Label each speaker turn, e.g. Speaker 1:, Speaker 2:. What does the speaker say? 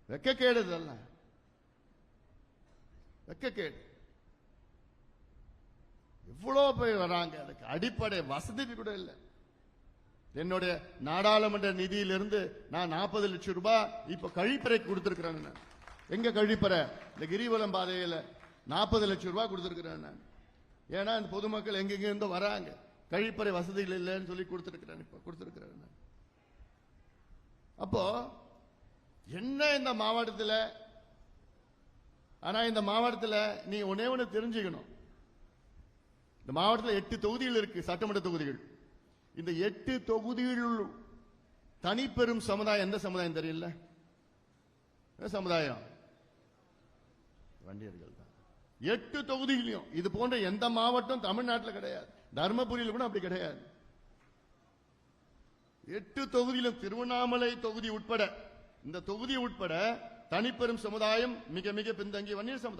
Speaker 1: வெக்கக்கேடு இதெல்லாம், வெக்கக்கேடு. எவ்வளவு பேர் வராங்க, அதுக்கு அடிப்படை வசதி கூட இல்லை. என்னுடைய நாடாளுமன்ற நிதியிலிருந்து நான் 40 லட்சம் ரூபாய் இப்ப கழிப்பறை கொடுத்திருக்கிறேன். எங்க கழிப்பறை? இந்த கிரிவலம் பாதையில 40 லட்சம் ரூபாய் கொடுத்திருக்கிறேன் நான். ஏன்னா இந்த பொதுமக்கள் எங்கெங்க இருந்து வராங்க, கழிப்பறை வசதிகள் இல்லைன்னு சொல்லி கொடுத்திருக்கிறேன். இப்ப கொடுத்திருக்கிறேன். அப்போ என்ன இந்த மாவட்டத்தில்? ஆனா இந்த மாவட்டத்தில் நீ ஒன்னே ஒன்று தெரிஞ்சுக்கணும். இந்த மாவட்டத்தில் 8 தொகுதிகள் இருக்கு, சட்டமன்ற தொகுதிகள். இந்த 8 தொகுதிகள் தனிப்பெரும் சமுதாயம் எந்த சமுதாயம் தெரியல? சமுதாயம் வண்டியர்கள் தான். 8 தொகுதியிலையும் இது போன்ற எந்த மாவட்டம் தமிழ்நாட்டில் கிடையாது. தர்மபுரியில் கூட அப்படி கிடையாது. 8 தொகுதியிலும் திருவண்ணாமலை தொகுதி உட்பட, இந்த தொகுதி உட்பட தனிப்பெரும் சமுதாயம் மிக மிக பின்தங்கிய வன்னியர் சமுதாயம்.